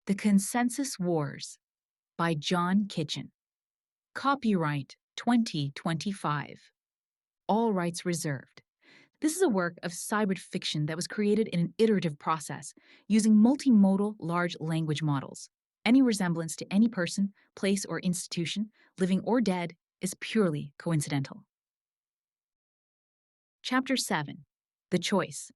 The Consensus Wars by John Kitchen. Copyright 2025. All rights reserved. This is a work of cyber fiction that was created in an iterative process using multimodal large language models. Any resemblance to any person, place, or institution, living or dead, is purely coincidental. Chapter 7. The Choice.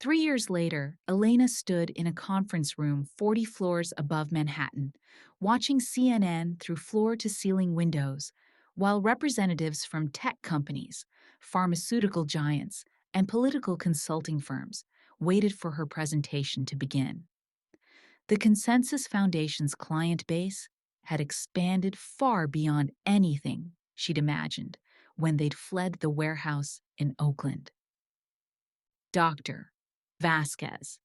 3 years later, Elena stood in a conference room 40 floors above Manhattan, watching CNN through floor-to-ceiling windows, while representatives from tech companies, pharmaceutical giants, and political consulting firms waited for her presentation to begin. The Consensus Foundation's client base had expanded far beyond anything she'd imagined when they'd fled the warehouse in Oakland. "Dr. Vasquez,"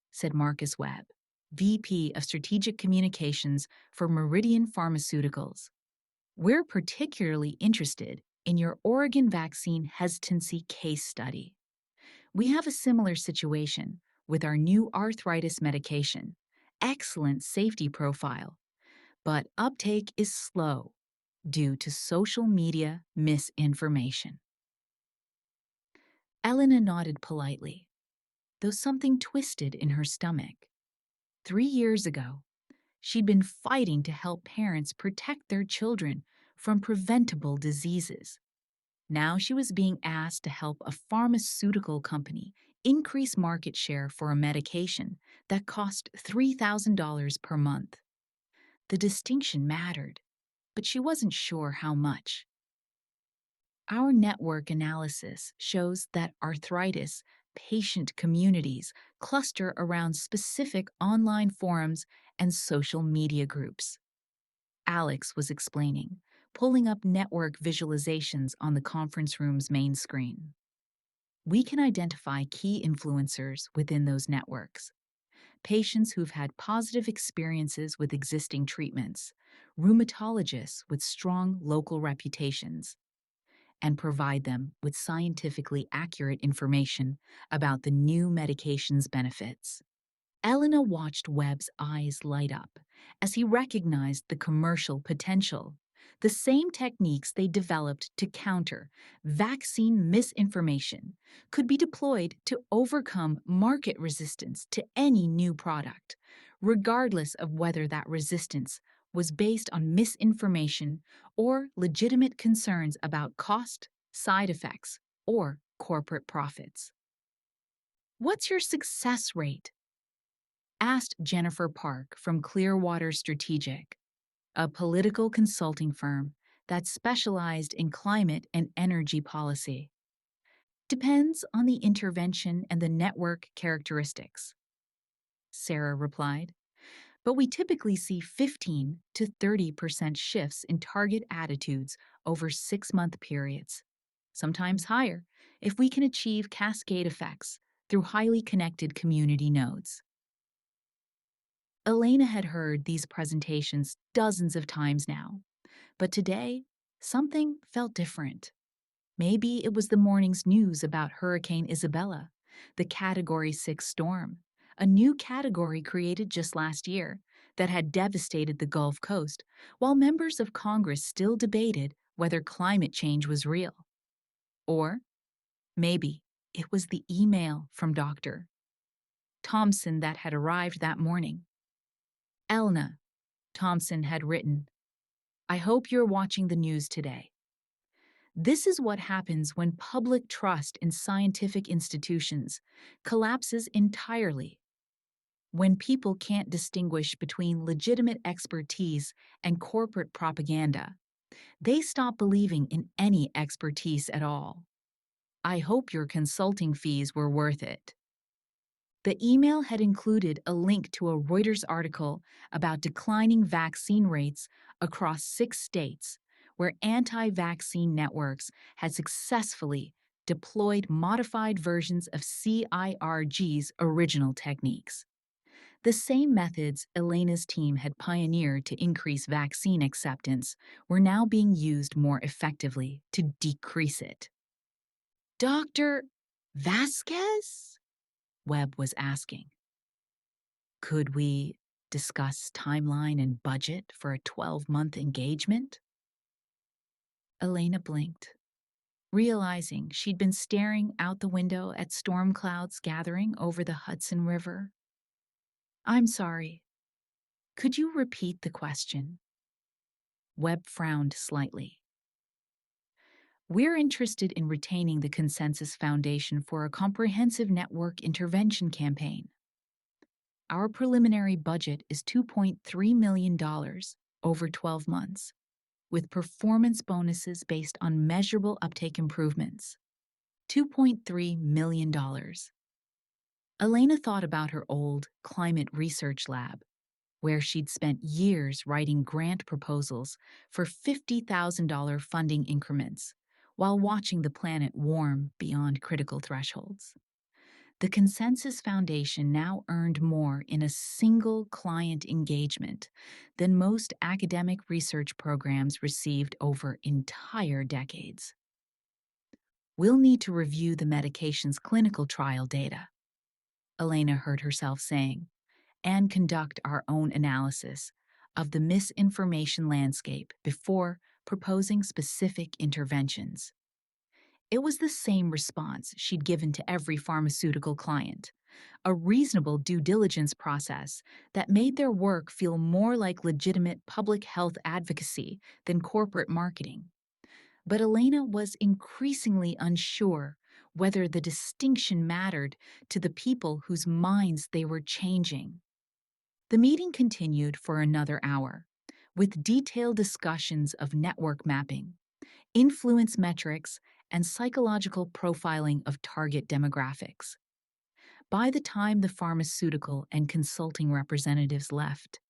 said Marcus Webb, VP of Strategic Communications for Meridian Pharmaceuticals. "We're particularly interested in your Oregon vaccine hesitancy case study. We have a similar situation with our new arthritis medication. Excellent safety profile, but uptake is slow due to social media misinformation." Elena nodded politely, though something twisted in her stomach. 3 years ago, she'd been fighting to help parents protect their children from preventable diseases. Now she was being asked to help a pharmaceutical company increase market share for a medication that cost $3,000 per month. The distinction mattered, but she wasn't sure how much. "Our network analysis shows that arthritis patient communities cluster around specific online forums and social media groups," Alex was explaining, pulling up network visualizations on the conference room's main screen. "We can identify key influencers within those networks. Patients who've had positive experiences with existing treatments, rheumatologists with strong local reputations, and provide them with scientifically accurate information about the new medication's benefits." Elena watched Webb's eyes light up as he recognized the commercial potential. The same techniques they developed to counter vaccine misinformation could be deployed to overcome market resistance to any new product, regardless of whether that resistance was based on misinformation or legitimate concerns about cost, side effects, or corporate profits. "What's your success rate?" asked Jennifer Park from Clearwater Strategic, a political consulting firm that specialized in climate and energy policy. "Depends on the intervention and the network characteristics," Sarah replied. "But we typically see 15 to 30% shifts in target attitudes over 6-month periods, sometimes higher if we can achieve cascade effects through highly connected community nodes." Elena had heard these presentations dozens of times now, but today, something felt different. Maybe it was the morning's news about Hurricane Isabella, the Category 6 storm, a new category created just last year that had devastated the Gulf Coast, while members of Congress still debated whether climate change was real. Or maybe it was the email from Dr. Thompson that had arrived that morning. "Elna," Thompson had written, "I hope you're watching the news today. This is what happens when public trust in scientific institutions collapses entirely. When people can't distinguish between legitimate expertise and corporate propaganda, they stop believing in any expertise at all. I hope your consulting fees were worth it." The email had included a link to a Reuters article about declining vaccine rates across 6 states, where anti-vaccine networks had successfully deployed modified versions of CIRG's original techniques. The same methods Elena's team had pioneered to increase vaccine acceptance were now being used more effectively to decrease it. "Dr. Vasquez?" Webb was asking. Could we discuss timeline and budget for a 12-month engagement? Elena blinked, realizing she'd been staring out the window at storm clouds gathering over the Hudson River. I'm sorry. Could you repeat the question? Webb frowned slightly. We're interested in retaining the Consensus Foundation for a comprehensive network intervention campaign. Our preliminary budget is $2.3 million over 12 months, with performance bonuses based on measurable uptake improvements. $2.3 million. Elena thought about her old climate research lab, where she'd spent years writing grant proposals for $50,000 funding increments while watching the planet warm beyond critical thresholds. The Consensus Foundation now earned more in a single client engagement than most academic research programs received over entire decades. We'll need to review the medication's clinical trial data, Elena heard herself saying, and conduct our own analysis of the misinformation landscape before proposing specific interventions. It was the same response she'd given to every pharmaceutical client, a reasonable due diligence process that made their work feel more like legitimate public health advocacy than corporate marketing. But Elena was increasingly unsure whether the distinction mattered to the people whose minds they were changing. The meeting continued for another hour, with detailed discussions of network mapping, influence metrics, and psychological profiling of target demographics. By the time the pharmaceutical and consulting representatives left,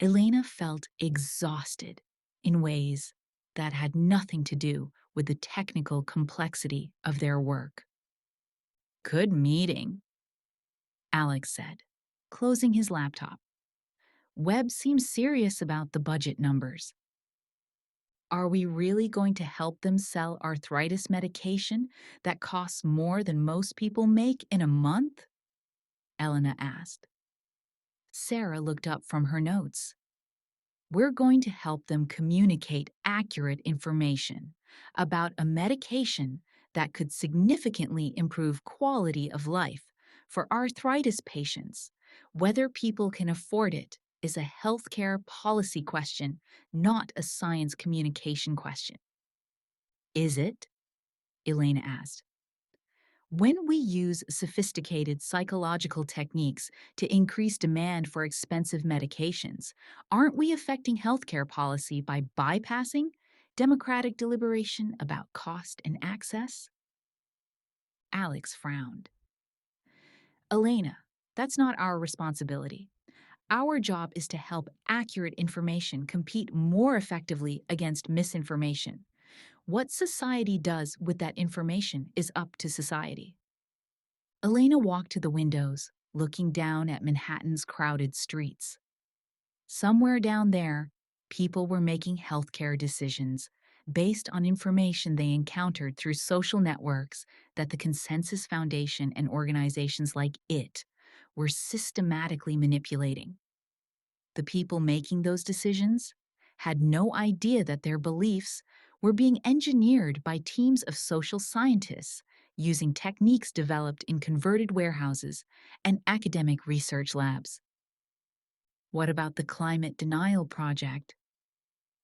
Elena felt exhausted in ways that had nothing to do with the technical complexity of their work. Good meeting, Alex said, closing his laptop. Webb seems serious about the budget numbers. Are we really going to help them sell arthritis medication that costs more than most people make in a month? Elena asked. Sarah looked up from her notes. We're going to help them communicate accurate information about a medication that could significantly improve quality of life for arthritis patients. Whether people can afford it is a healthcare policy question, not a science communication question. Is it? Elena asked. When we use sophisticated psychological techniques to increase demand for expensive medications, aren't we affecting healthcare policy by bypassing democratic deliberation about cost and access? Alex frowned. Elena, that's not our responsibility. Our job is to help accurate information compete more effectively against misinformation. What society does with that information is up to society. Elena walked to the windows, looking down at Manhattan's crowded streets. Somewhere down there, people were making healthcare decisions based on information they encountered through social networks that the Consensus Foundation and organizations like it were systematically manipulating. The people making those decisions had no idea that their beliefs were being engineered by teams of social scientists using techniques developed in converted warehouses and academic research labs. What about the climate denial project?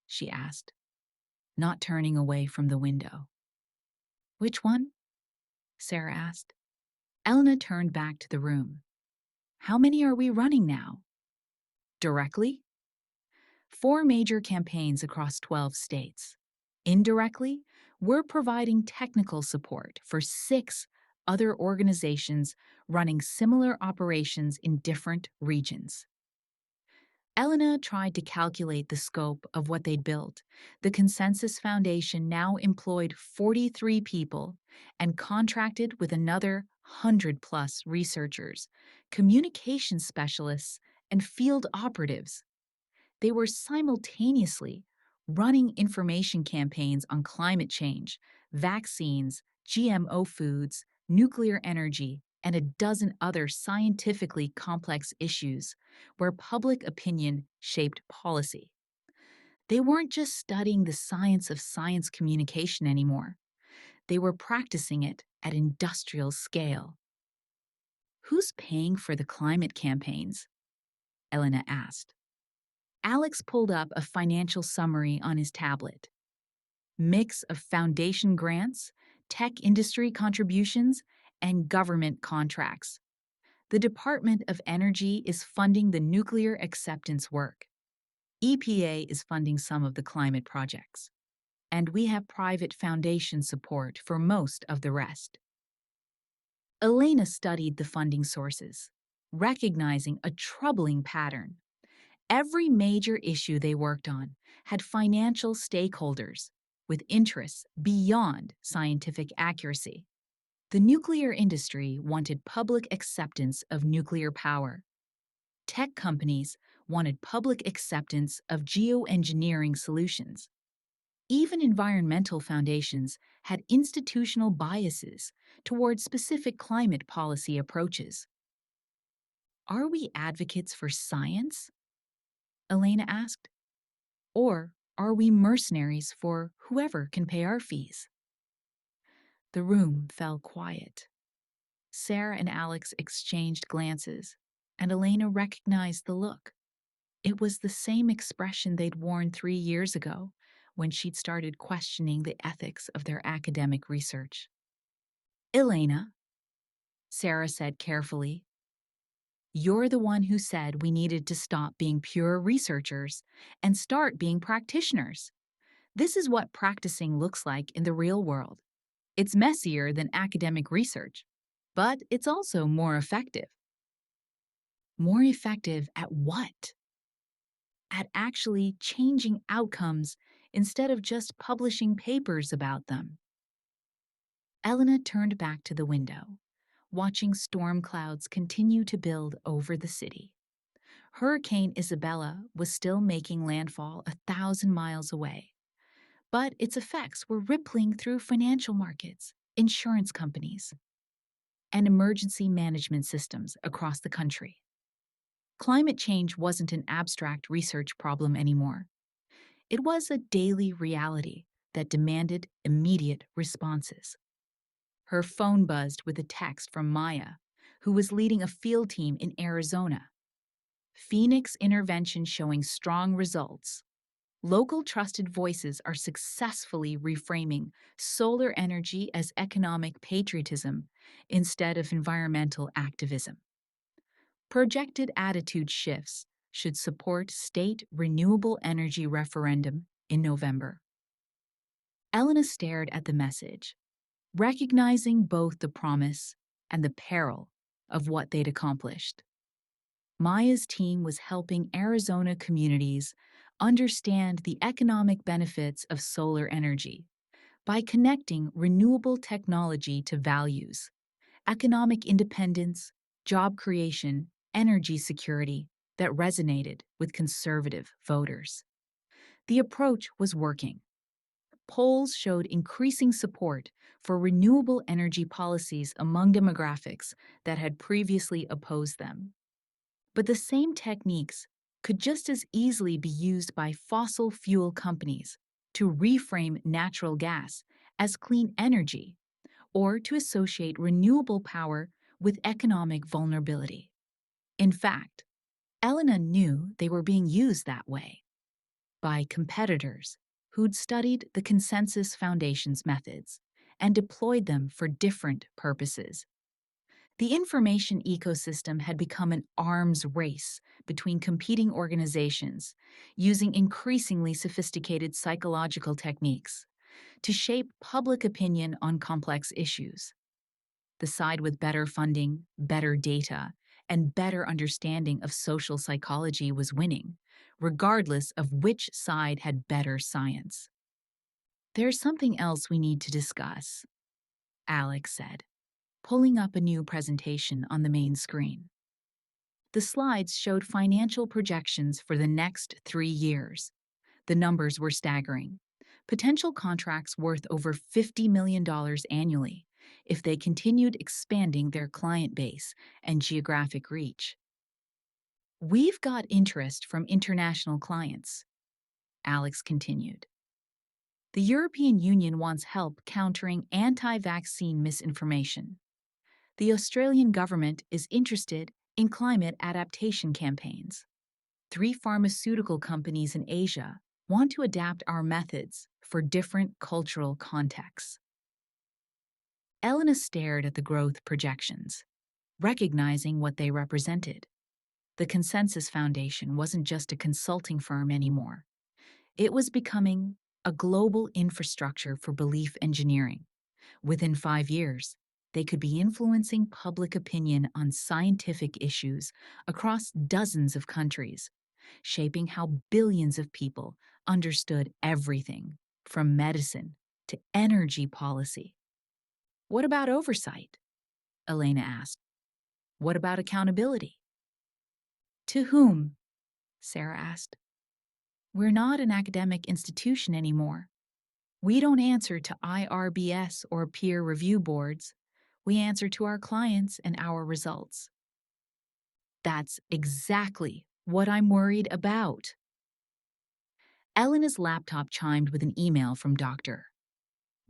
She asked, not turning away from the window. Which one? Sarah asked. Elena turned back to the room. How many are we running now? Directly? 4 major campaigns across 12 states. Indirectly, we're providing technical support for 6 other organizations running similar operations in different regions. Elena tried to calculate the scope of what they'd built. The Consensus Foundation now employed 43 people and contracted with another 100-plus researchers, communication specialists, and field operatives. They were simultaneously running information campaigns on climate change, vaccines, GMO foods, nuclear energy, and a dozen other scientifically complex issues where public opinion shaped policy. They weren't just studying the science of science communication anymore. They were practicing it at industrial scale. Who's paying for the climate campaigns? Elena asked. Alex pulled up a financial summary on his tablet. Mix of foundation grants, tech industry contributions, and government contracts. The Department of Energy is funding the nuclear acceptance work. EPA is funding some of the climate projects. And we have private foundation support for most of the rest. Elena studied the funding sources, recognizing a troubling pattern. Every major issue they worked on had financial stakeholders with interests beyond scientific accuracy. The nuclear industry wanted public acceptance of nuclear power. Tech companies wanted public acceptance of geoengineering solutions. Even environmental foundations had institutional biases toward specific climate policy approaches. Are we advocates for science? Elena asked. Or are we mercenaries for whoever can pay our fees? The room fell quiet. Sarah and Alex exchanged glances, and Elena recognized the look. It was the same expression they'd worn 3 years ago when she'd started questioning the ethics of their academic research. Elena, Sarah said carefully, you're the one who said we needed to stop being pure researchers and start being practitioners. This is what practicing looks like in the real world. It's messier than academic research, but it's also more effective. More effective at what? At actually changing outcomes instead of just publishing papers about them. Elena turned back to the window, watching storm clouds continue to build over the city. Hurricane Isabella was still making landfall 1,000 miles away, but its effects were rippling through financial markets, insurance companies, and emergency management systems across the country. Climate change wasn't an abstract research problem anymore. It was a daily reality that demanded immediate responses. Her phone buzzed with a text from Maya, who was leading a field team in Arizona. Phoenix intervention showing strong results. Local trusted voices are successfully reframing solar energy as economic patriotism instead of environmental activism. Projected attitude shifts should support state renewable energy referendum in November. Elena stared at the message, recognizing both the promise and the peril of what they'd accomplished. Maya's team was helping Arizona communities understand the economic benefits of solar energy by connecting renewable technology to values, economic independence, job creation, energy security that resonated with conservative voters. The approach was working. Polls showed increasing support for renewable energy policies among demographics that had previously opposed them. But the same techniques could just as easily be used by fossil fuel companies to reframe natural gas as clean energy or to associate renewable power with economic vulnerability. In fact, Elena knew they were being used that way by competitors who'd studied the Consensus Foundation's methods and deployed them for different purposes. The information ecosystem had become an arms race between competing organizations using increasingly sophisticated psychological techniques to shape public opinion on complex issues. The side with better funding, better data, and better understanding of social psychology was winning, regardless of which side had better science. There's something else we need to discuss, Alex said, pulling up a new presentation on the main screen. The slides showed financial projections for the next 3 years. The numbers were staggering. Potential contracts worth over $50 million annually, if they continued expanding their client base and geographic reach. We've got interest from international clients, Alex continued. The European Union wants help countering anti-vaccine misinformation. The Australian government is interested in climate adaptation campaigns. 3 pharmaceutical companies in Asia want to adapt our methods for different cultural contexts. Elena stared at the growth projections, recognizing what they represented. The Consensus Foundation wasn't just a consulting firm anymore. It was becoming a global infrastructure for belief engineering. Within 5 years, they could be influencing public opinion on scientific issues across dozens of countries, shaping how billions of people understood everything from medicine to energy policy. What about oversight? Elena asked. What about accountability? To whom? Sarah asked. We're not an academic institution anymore. We don't answer to IRBS or peer review boards. We answer to our clients and our results. That's exactly what I'm worried about. Elena's laptop chimed with an email from Dr.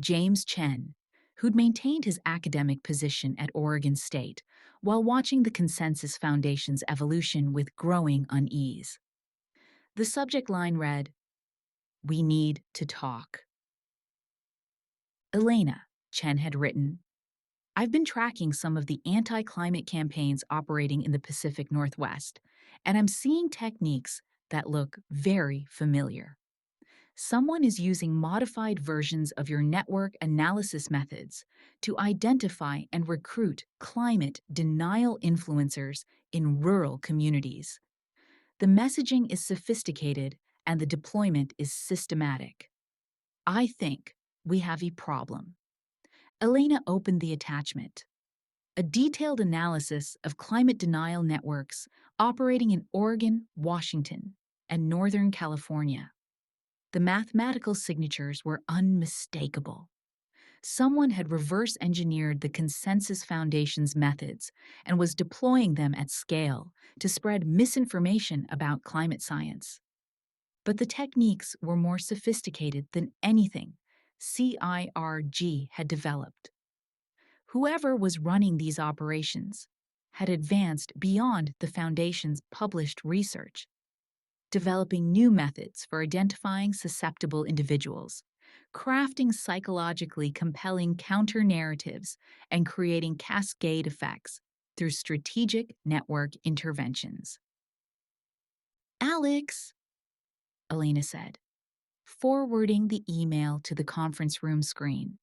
James Chen, who'd maintained his academic position at Oregon State while watching the Consensus Foundation's evolution with growing unease. The subject line read, "We need to talk." Elena, Chen had written, I've been tracking some of the anti-climate campaigns operating in the Pacific Northwest, and I'm seeing techniques that look very familiar. Someone is using modified versions of your network analysis methods to identify and recruit climate denial influencers in rural communities. The messaging is sophisticated and the deployment is systematic. I think we have a problem. Elena opened the attachment. A detailed analysis of climate denial networks operating in Oregon, Washington, and Northern California. The mathematical signatures were unmistakable. Someone had reverse engineered the Consensus Foundation's methods and was deploying them at scale to spread misinformation about climate science. But the techniques were more sophisticated than anything CIRG had developed. Whoever was running these operations had advanced beyond the Foundation's published research, developing new methods for identifying susceptible individuals, crafting psychologically compelling counter-narratives, and creating cascade effects through strategic network interventions. Alex, Elena said, forwarding the email to the conference room screen.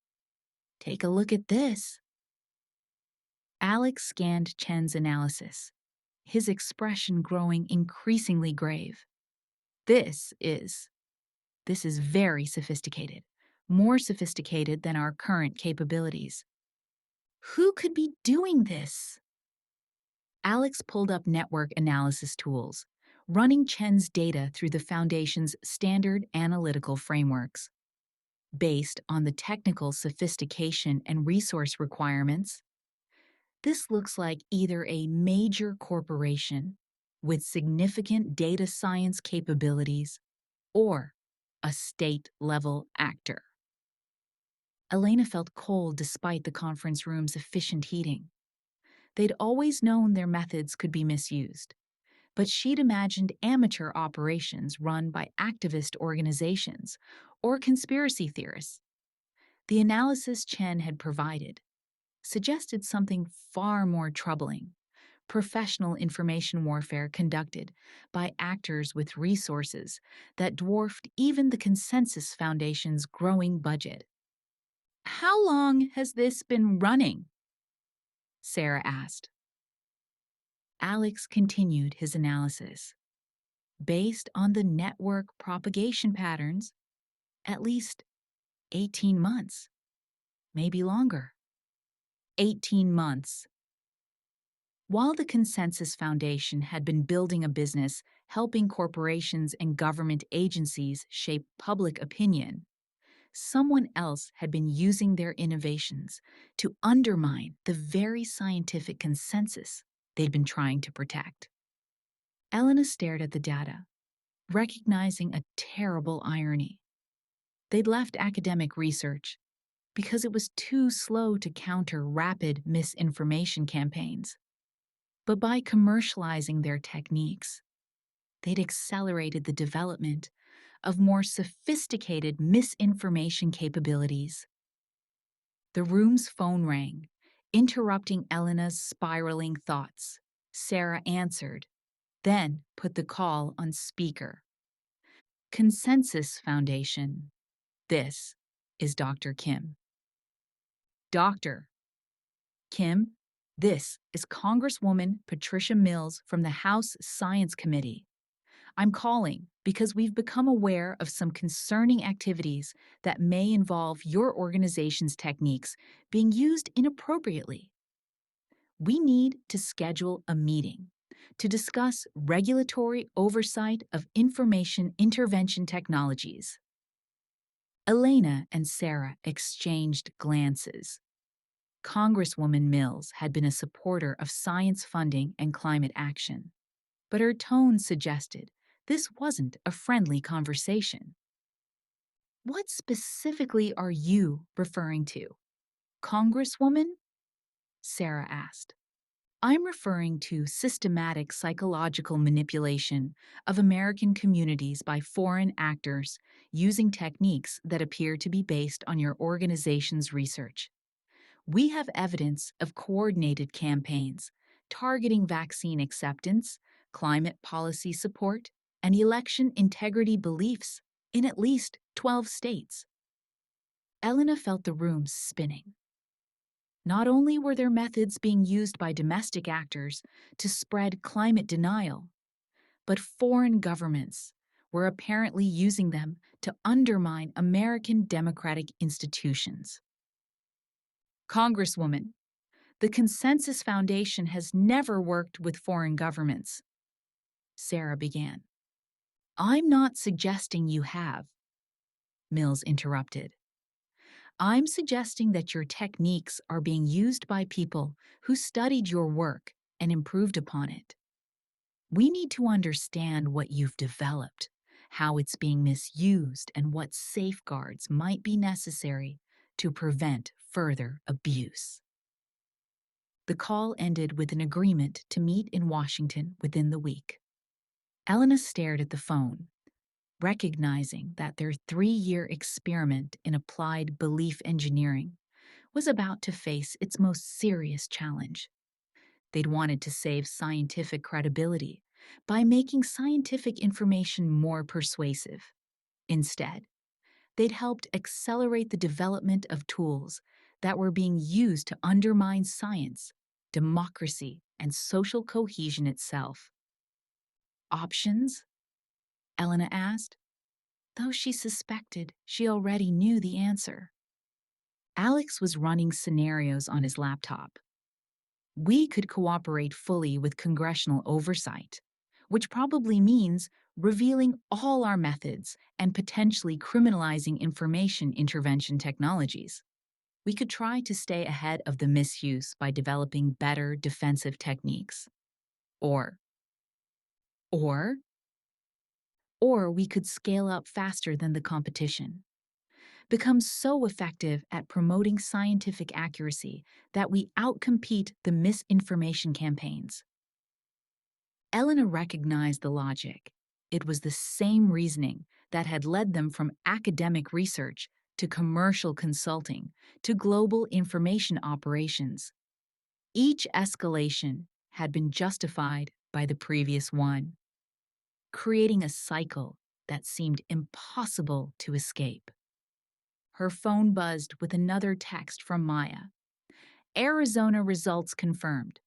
Take a look at this. Alex scanned Chen's analysis, his expression growing increasingly grave. This is very sophisticated, more sophisticated than our current capabilities. Who could be doing this? Alex pulled up network analysis tools, running Chen's data through the Foundation's standard analytical frameworks. Based on the technical sophistication and resource requirements, this looks like either a major corporation with significant data science capabilities or a state-level actor. Elena felt cold despite the conference room's efficient heating. They'd always known their methods could be misused, but she'd imagined amateur operations run by activist organizations or conspiracy theorists. The analysis Chen had provided suggested something far more troubling: professional information warfare conducted by actors with resources that dwarfed even the Consensus Foundation's growing budget. How long has this been running? Sarah asked. Alex continued his analysis. Based on the network propagation patterns, at least 18 months, maybe longer. 18 months. While the Consensus Foundation had been building a business helping corporations and government agencies shape public opinion, Someone else had been using their innovations to undermine the very scientific consensus they'd been trying to protect. Elena stared at the data, recognizing a terrible irony. They'd left academic research because it was too slow to counter rapid misinformation campaigns. But by commercializing their techniques, they'd accelerated the development of more sophisticated misinformation capabilities. The room's phone rang, interrupting Elena's spiraling thoughts. Sarah answered, then put the call on speaker. Consensus Foundation. This is Dr. Kim. Dr. Kim, this is Congresswoman Patricia Mills from the House Science Committee. I'm calling because we've become aware of some concerning activities that may involve your organization's techniques being used inappropriately. We need to schedule a meeting to discuss regulatory oversight of information intervention technologies. Elena and Sarah exchanged glances. Congresswoman Mills had been a supporter of science funding and climate action, but her tone suggested this wasn't a friendly conversation. What specifically are you referring to, Congresswoman? Sarah asked. I'm referring to systematic psychological manipulation of American communities by foreign actors using techniques that appear to be based on your organization's research. We have evidence of coordinated campaigns targeting vaccine acceptance, climate policy support, and election integrity beliefs in at least 12 states. Elena felt the room spinning. Not only were their methods being used by domestic actors to spread climate denial, but foreign governments were apparently using them to undermine American democratic institutions. Congresswoman, the Consensus Foundation has never worked with foreign governments, Sarah began. I'm not suggesting you have, Mills interrupted. I'm suggesting that your techniques are being used by people who studied your work and improved upon it. We need to understand what you've developed, how it's being misused, and what safeguards might be necessary to prevent further abuse. The call ended with an agreement to meet in Washington within the week. Elena stared at the phone, recognizing that their 3-year experiment in applied belief engineering was about to face its most serious challenge. They'd wanted to save scientific credibility by making scientific information more persuasive. Instead, they'd helped accelerate the development of tools that were being used to undermine science, democracy, and social cohesion itself. Options? Elena asked, though she suspected she already knew the answer. Alex was running scenarios on his laptop. We could cooperate fully with congressional oversight, which probably means revealing all our methods and potentially criminalizing information intervention technologies. We could try to stay ahead of the misuse by developing better defensive techniques. Or we could scale up faster than the competition, become so effective at promoting scientific accuracy that we outcompete the misinformation campaigns. Elena recognized the logic. It was the same reasoning that had led them from academic research to commercial consulting to global information operations. Each escalation had been justified by the previous one, creating a cycle that seemed impossible to escape. Her phone buzzed with another text from Maya. Arizona results confirmed.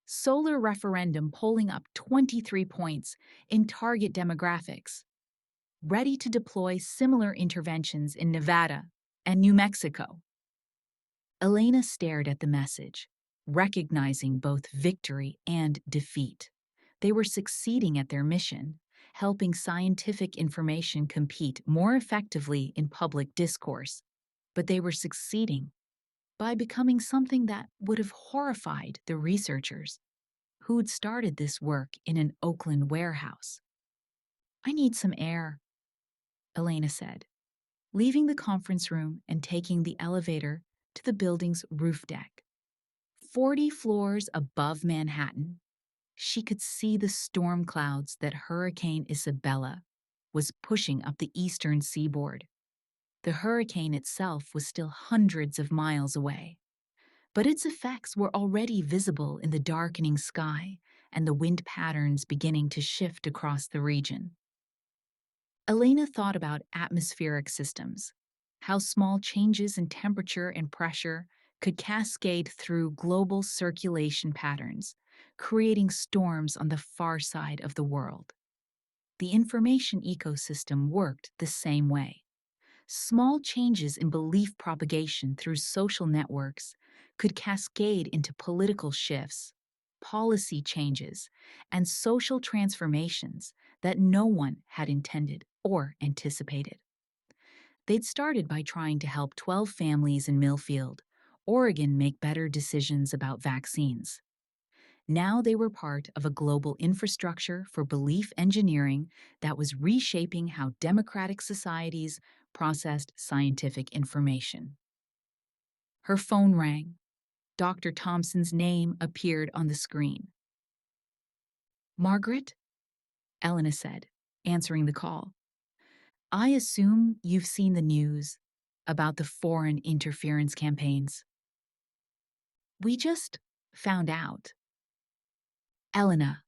Solar referendum polling up 23 points in target demographics. Ready to deploy similar interventions in Nevada and New Mexico. Elena stared at the message, recognizing both victory and defeat. They were succeeding at their mission, helping scientific information compete more effectively in public discourse. But they were succeeding by becoming something that would have horrified the researchers who'd started this work in an Oakland warehouse. "I need some air," Elena said, leaving the conference room and taking the elevator to the building's roof deck. 40 floors above Manhattan, she could see the storm clouds that Hurricane Isabella was pushing up the eastern seaboard. The hurricane itself was still hundreds of miles away, but its effects were already visible in the darkening sky and the wind patterns beginning to shift across the region. Elena thought about atmospheric systems, how small changes in temperature and pressure could cascade through global circulation patterns, creating storms on the far side of the world. The information ecosystem worked the same way. Small changes in belief propagation through social networks could cascade into political shifts, policy changes, and social transformations that no one had intended or anticipated. They'd started by trying to help 12 families in Millfield, Oregon, make better decisions about vaccines. Now they were part of a global infrastructure for belief engineering that was reshaping how democratic societies processed scientific information. Her phone rang. Dr. Thompson's name appeared on the screen. "Margaret?" Elena said, answering the call. "I assume you've seen the news about the foreign interference campaigns." "We just found out." "Elena,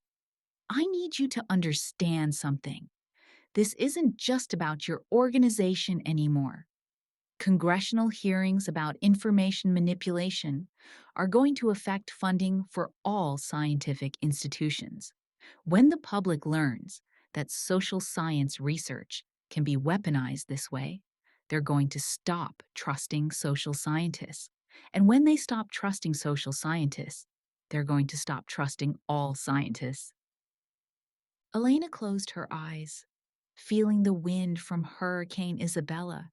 I need you to understand something. This isn't just about your organization anymore. Congressional hearings about information manipulation are going to affect funding for all scientific institutions. When the public learns that social science research can be weaponized this way, they're going to stop trusting social scientists. And when they stop trusting social scientists, they're going to stop trusting all scientists." Elena closed her eyes, feeling the wind from Hurricane Isabella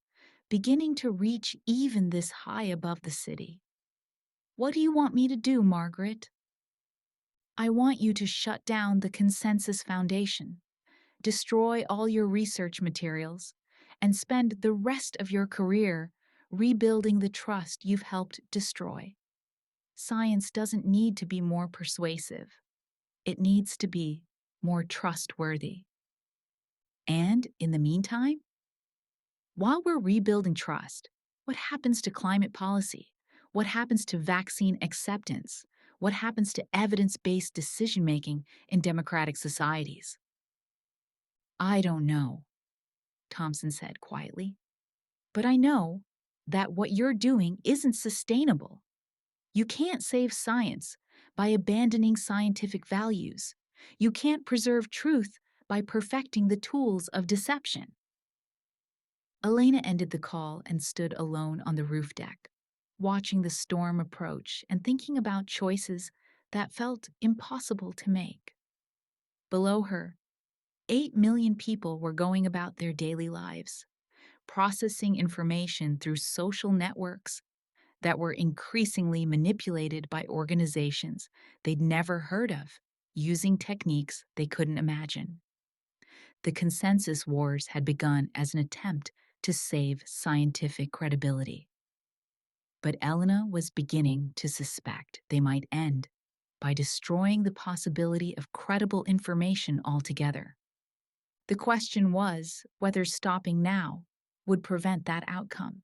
beginning to reach even this high above the city. "What do you want me to do, Margaret?" "I want you to shut down the Consensus Foundation, destroy all your research materials, and spend the rest of your career rebuilding the trust you've helped destroy. Science doesn't need to be more persuasive. It needs to be more trustworthy. And in the meantime, while we're rebuilding trust, what happens to climate policy? What happens to vaccine acceptance? What happens to evidence-based decision-making in democratic societies?" "I don't know," Thompson said quietly. "But I know that what you're doing isn't sustainable. You can't save science by abandoning scientific values. You can't preserve truth by perfecting the tools of deception." Elena ended the call and stood alone on the roof deck, watching the storm approach and thinking about choices that felt impossible to make. Below her, 8 million people were going about their daily lives, processing information through social networks that were increasingly manipulated by organizations they'd never heard of, using techniques they couldn't imagine. The consensus wars had begun as an attempt to save scientific credibility. But Elena was beginning to suspect they might end by destroying the possibility of credible information altogether. The question was whether stopping now would prevent that outcome.